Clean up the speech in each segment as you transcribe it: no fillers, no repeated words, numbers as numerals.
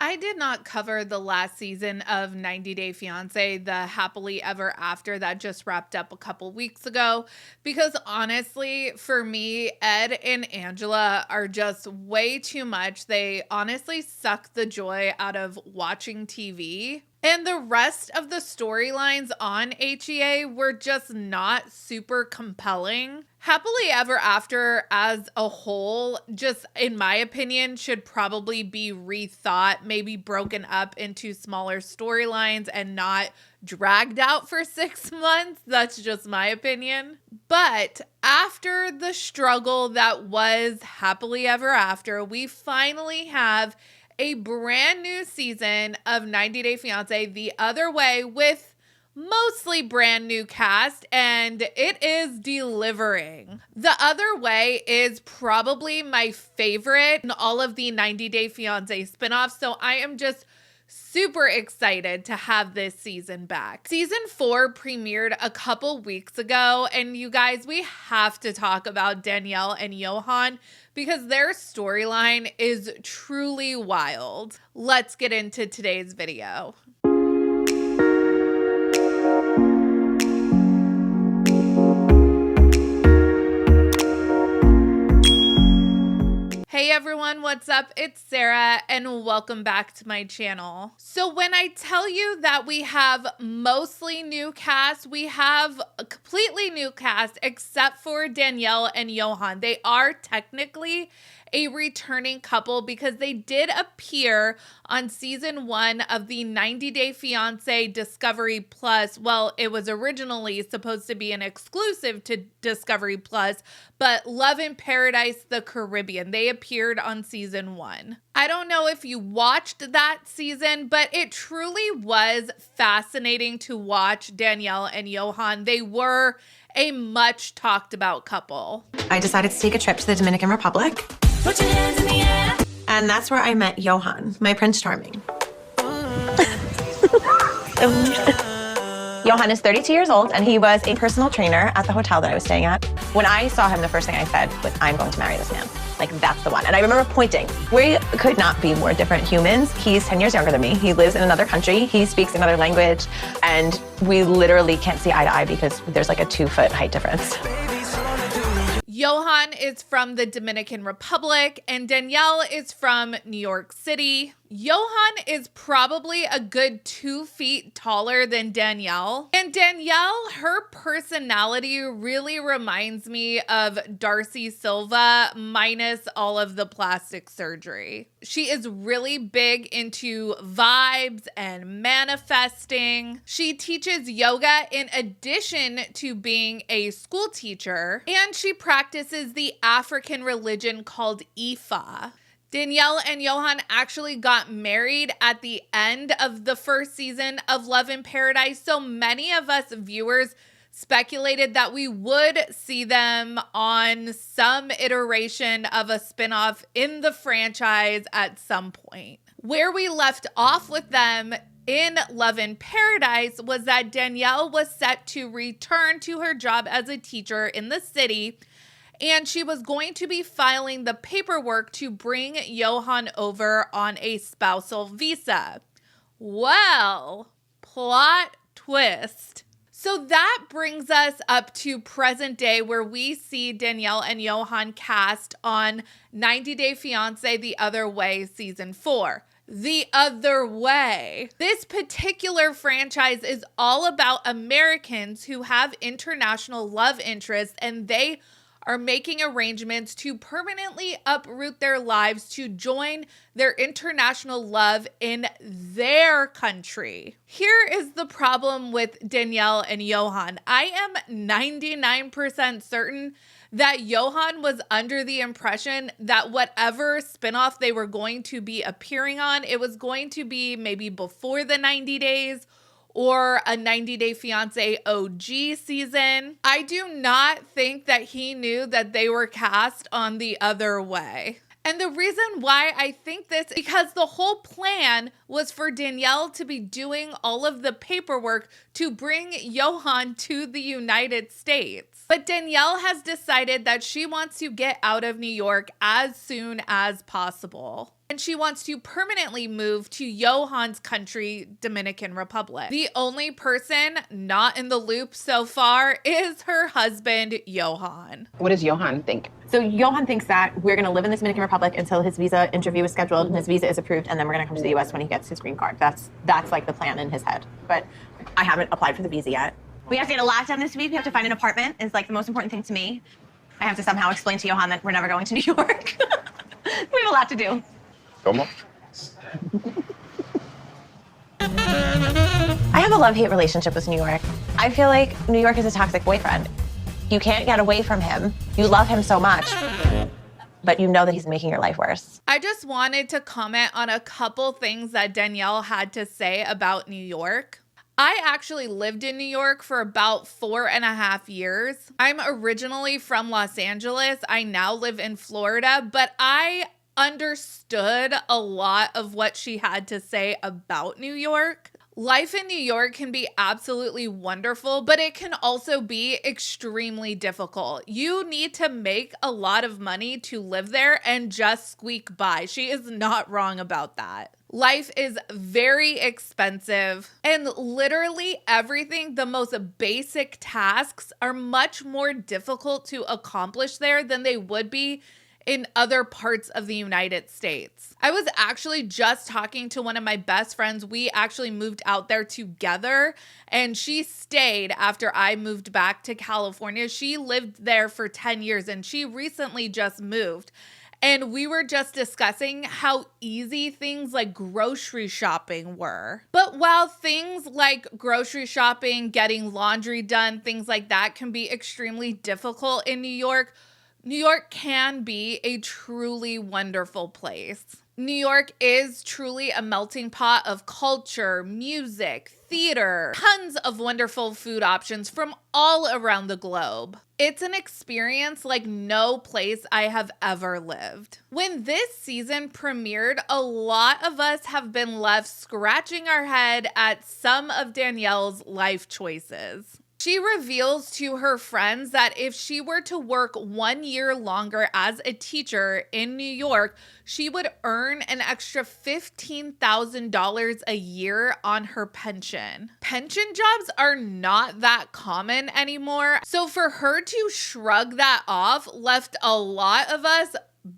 I did not cover the last season of 90 Day Fiancé, the happily ever after that just wrapped up a couple weeks ago, because honestly, for me, Ed and Angela are just way too much. They honestly suck the joy out of watching TV. And the rest of the storylines on HEA were just not super compelling. Happily Ever After as a whole, just in my opinion, should probably be rethought, maybe broken up into smaller storylines and not dragged out for 6 months. That's just my opinion. But after the struggle that was Happily Ever After, we finally have a brand new season of 90 Day Fiancé The Other Way with mostly brand new cast, and it is delivering. The Other Way is probably my favorite in all of the 90 Day Fiancé spinoffs, so I am just super excited to have this season back. Season 4 premiered a couple weeks ago, and you guys, we have to talk about Danielle and Johan because their storyline is truly wild. Let's get into today's video. Hey everyone, what's up? It's Sarah and welcome back to my channel. So when I tell you that we have mostly new cast, we have a completely new cast except for Danielle and Johan. They are technically a returning couple because they did appear on season 1 of the 90 Day Fiancé Discovery Plus. Well, it was originally supposed to be an exclusive to Discovery Plus, but Love in Paradise, the Caribbean, they appeared on season 1. I don't know if you watched that season, but it truly was fascinating to watch Danielle and Johan. They were a much talked about couple. I decided to take a trip to the Dominican Republic. Put your hands in the air. And that's where I met Johan, my Prince Charming. Johan is 32 years old, and he was a personal trainer at the hotel that I was staying at. When I saw him, the first thing I said was, I'm going to marry this man. Like, that's the one. And I remember pointing. We could not be more different humans. He's 10 years younger than me. He lives in another country. He speaks another language. And we literally can't see eye to eye because there's like a 2-foot height difference. Johan is from the Dominican Republic and Danielle is from New York City. Johan is probably a good 2 feet taller than Danielle. And Danielle, her personality really reminds me of Darcy Silva minus all of the plastic surgery. She is really big into vibes and manifesting. She teaches yoga in addition to being a school teacher, and she practices the African religion called Ifa. Danielle and Johan actually got married at the end of the first season of Love in Paradise, so many of us viewers speculated that we would see them on some iteration of a spinoff in the franchise at some point. Where we left off with them in Love in Paradise was that Danielle was set to return to her job as a teacher in the city, and she was going to be filing the paperwork to bring Johan over on a spousal visa. Well, plot twist. So that brings us up to present day where we see Danielle and Johan cast on 90 Day Fiancé The Other Way Season 4. The Other Way. This particular franchise is all about Americans who have international love interests, and they are making arrangements to permanently uproot their lives to join their international love in their country. Here is the problem with Danielle and Johan. I am 99% certain that Johan was under the impression that whatever spinoff they were going to be appearing on, it was going to be maybe before the 90 days or a 90 Day Fiancé OG season. I do not think that he knew that they were cast on The Other Way. And the reason why I think this is because the whole plan was for Danielle to be doing all of the paperwork to bring Johan to the United States. But Danielle has decided that she wants to get out of New York as soon as possible. and she wants to permanently move to Johan's country, Dominican Republic. The only person not in the loop so far is her husband, Johan. What does Johan think? So Johan thinks that we're going to live in the Dominican Republic until his visa interview is scheduled and his visa is approved, and then we're going to come to the U.S. when he gets his green card. That's like the plan in his head. But I haven't applied for the visa yet. We have to get a lot done this week. We have to find an apartment. Is like the most important thing to me. I have to somehow explain to Johan that we're never going to New York. We have a lot to do. Come on. I have a love-hate relationship with New York. I feel like New York is a toxic boyfriend. You can't get away from him. You love him so much, but you know that he's making your life worse. I just wanted to comment on a couple things that Danielle had to say about New York. I actually lived in New York for about 4.5 years. I'm originally from Los Angeles. I now live in Florida, but I understood a lot of what she had to say about New York. Life in New York can be absolutely wonderful, but it can also be extremely difficult. You need to make a lot of money to live there and just squeak by. She is not wrong about that. Life is very expensive, and literally everything, the most basic tasks, are much more difficult to accomplish there than they would be in other parts of the United States. I was actually just talking to one of my best friends. We actually moved out there together, and she stayed after I moved back to California. She lived there for 10 years, and she recently just moved. And we were just discussing how easy things like grocery shopping were. But while things like grocery shopping, getting laundry done, things like that can be extremely difficult in New York can be a truly wonderful place. New York is truly a melting pot of culture, music, theater, tons of wonderful food options from all around the globe. It's an experience like no place I have ever lived. When this season premiered, a lot of us have been left scratching our head at some of Danielle's life choices. She reveals to her friends that if she were to work 1 year longer as a teacher in New York, she would earn an extra $15,000 a year on her pension. Pension jobs are not that common anymore, so for her to shrug that off left a lot of us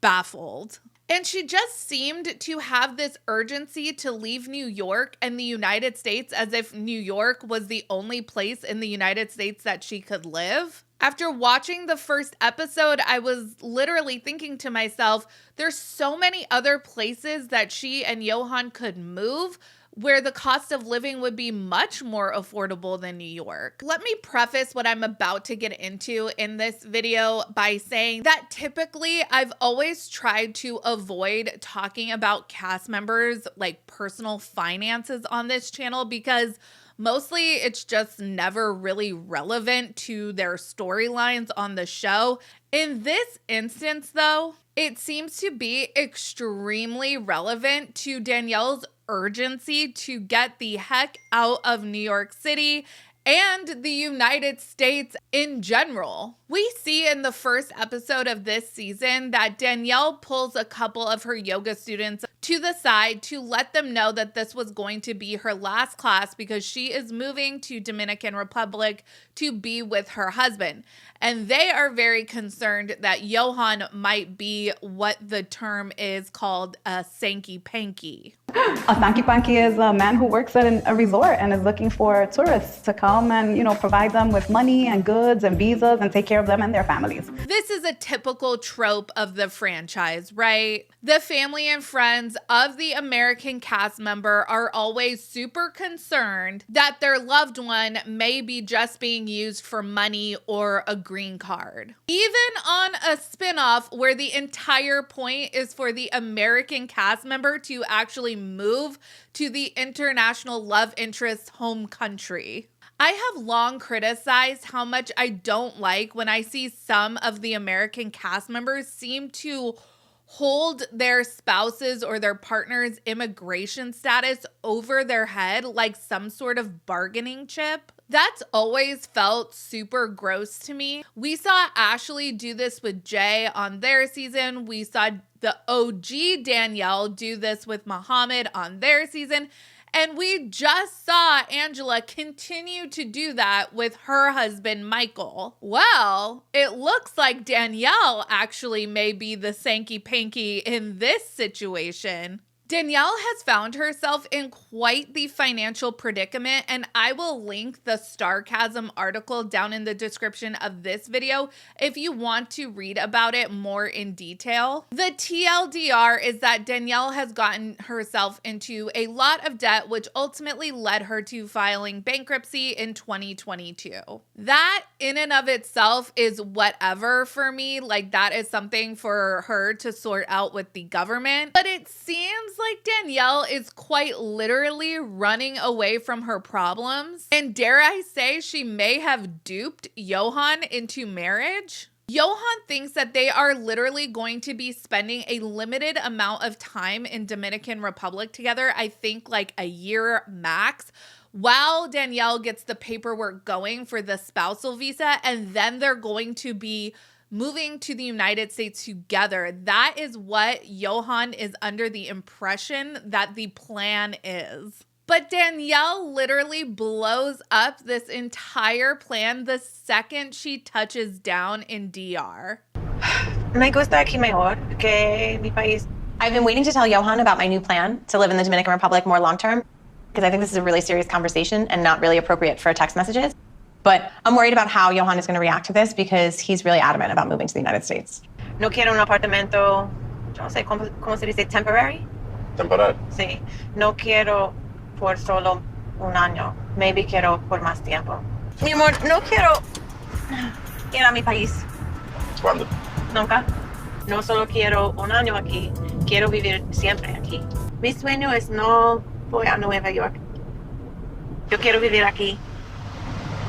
baffled. And she just seemed to have this urgency to leave New York and the United States as if New York was the only place in the United States that she could live. After watching the first episode, I was literally thinking to myself, there's so many other places that she and Johan could move where the cost of living would be much more affordable than New York. Let me preface what I'm about to get into in this video by saying that typically I've always tried to avoid talking about cast members' like personal finances on this channel because mostly it's just never really relevant to their storylines on the show. In this instance, though, it seems to be extremely relevant to Danielle's urgency to get the heck out of New York City and the United States in general. We see in the first episode of this season that Danielle pulls a couple of her yoga students to the side to let them know that this was going to be her last class because she is moving to Dominican Republic to be with her husband. And they are very concerned that Johan might be what the term is called a sanky-panky. A sanky-panky is a man who works at a resort and is looking for tourists to come and, provide them with money and goods and visas and take care of them and their families. This is a typical trope of the franchise, right? The family and friends of the American cast member are always super concerned that their loved one may be just being used for money or a green card. Even on a spinoff where the entire point is for the American cast member to actually move to the international love interest's home country. I have long criticized how much I don't like when I see some of the American cast members seem to hold their spouses or their partner's immigration status over their head like some sort of bargaining chip. That's always felt super gross to me. We saw Ashley do this with Jay on their season. We saw the OG Danielle do this with Muhammad on their season. And we just saw Angela continue to do that with her husband, Michael. Well, it looks like Danielle actually may be the Sankey-Panky in this situation. Danielle has found herself in quite the financial predicament, and I will link the Starcasm article down in the description of this video if you want to read about it more in detail. The TLDR is that Danielle has gotten herself into a lot of debt, which ultimately led her to filing bankruptcy in 2022. That in and of itself is whatever for me. Like, that is something for her to sort out with the government. But it seems like Danielle is quite literally running away from her problems. And dare I say, she may have duped Johan into marriage. Johan thinks that they are literally going to be spending a limited amount of time in Dominican Republic together. I think like a year max, while Danielle gets the paperwork going for the spousal visa, and then they're going to be moving to the United States together. That is what Johan is under the impression that the plan is. But Danielle literally blows up this entire plan the second she touches down in DR. Me gusta aquí mejor que mi país. I've been waiting to tell Johan about my new plan to live in the Dominican Republic more long term, because I think this is a really serious conversation and not really appropriate for text messages. But I'm worried about how Johan is going to react to this because he's really adamant about moving to the United States. No quiero un apartamento, yo no sé cómo se dice, temporary? Temporal. Sí. No quiero por solo un año. Maybe quiero por más tiempo. Mi amor, no quiero ir a mi país. ¿Cuándo? Nunca. No solo quiero un año aquí, quiero vivir siempre aquí. Mi sueño es no voy a Nueva York. Yo quiero vivir aquí.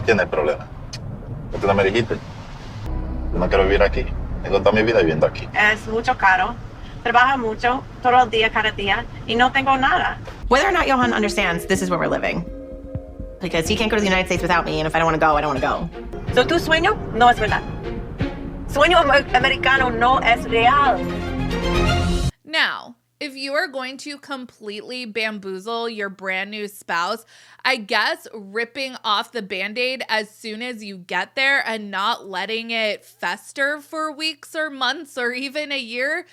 Tiene problema. Tú no me dijiste. Yo no quiero vivir aquí. Tengo toda mi vida viviendo aquí. Es mucho caro. Trabajo mucho, todo el día, cada día, y no tengo nada. Whether or not Johan understands, this is where we're living. Because he can't go to the United States without me, and if I don't want to go, I don't want to go. So tu sueño no es verdad. Sueño americano no es real. Now, if you are going to completely bamboozle your brand new spouse, I guess ripping off the Band-Aid as soon as you get there and not letting it fester for weeks or months or even a year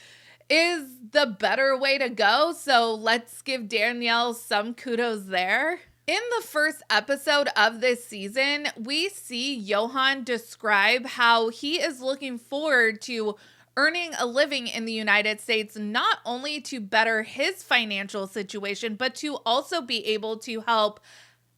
is the better way to go. So let's give Danielle some kudos there. In the first episode of this season, we see Johan describe how he is looking forward to earning a living in the United States, not only to better his financial situation, but to also be able to help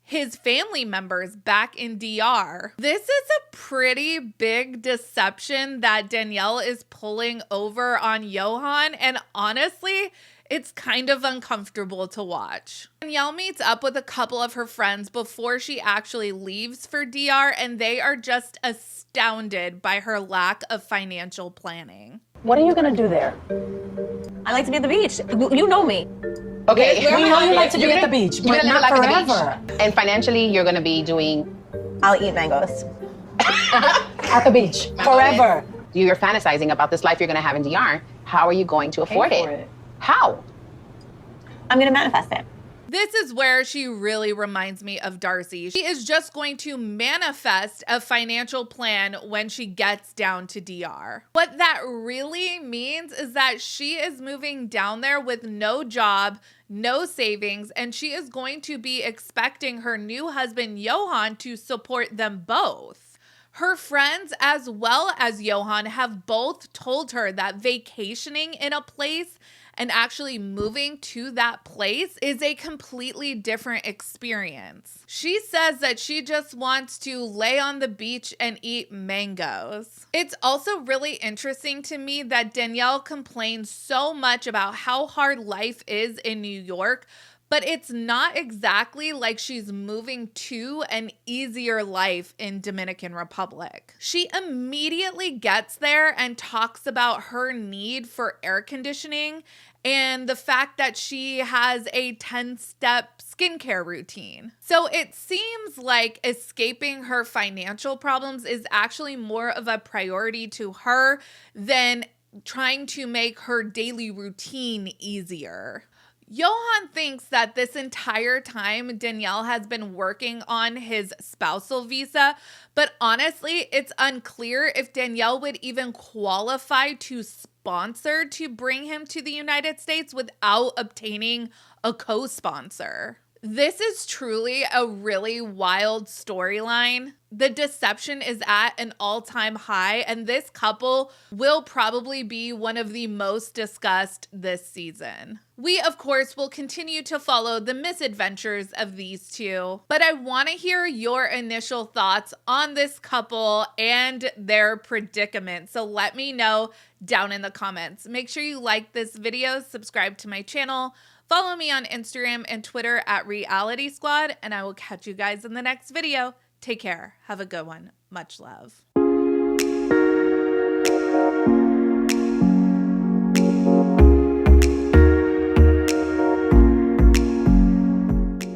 his family members back in DR. This is a pretty big deception that Danielle is pulling over on Johan, and honestly, it's kind of uncomfortable to watch. Danielle meets up with a couple of her friends before she actually leaves for DR, and they are just astounded by her lack of financial planning. What are you gonna do there? I like to be at the beach. You know me. Okay, we know you like to be You're at the beach, You're but gonna live not like at the forever. beach. And financially, you're gonna be doing I'll eat mangoes. At the beach, forever. you're fantasizing about this life you're gonna have in DR. How are you going to afford for it? it. How? I'm going to manifest it. This is where she really reminds me of Darcy. She is just going to manifest a financial plan when she gets down to DR. What that really means is that she is moving down there with no job, no savings, and she is going to be expecting her new husband, Johan, to support them both. Her friends, as well as Johan, have both told her that vacationing in a place and actually moving to that place is a completely different experience. She says that she just wants to lay on the beach and eat mangoes. It's also really interesting to me that Danielle complains so much about how hard life is in New York, but it's not exactly like she's moving to an easier life in Dominican Republic. She immediately gets there and talks about her need for air conditioning and the fact that she has a 10-step skincare routine. So it seems like escaping her financial problems is actually more of a priority to her than trying to make her daily routine easier. Johan thinks that this entire time Danielle has been working on his spousal visa, but honestly, it's unclear if Danielle would even qualify to sponsor to bring him to the United States without obtaining a co-sponsor. This is truly a really wild storyline. The deception is at an all-time high, and this couple will probably be one of the most discussed this season. We, of course, will continue to follow the misadventures of these two, but I want to hear your initial thoughts on this couple and their predicament. So let me know down in the comments. Make sure you like this video, subscribe to my channel, follow me on Instagram and Twitter at realiteasquad, and I will catch you guys in the next video. Take care. Have a good one. Much love.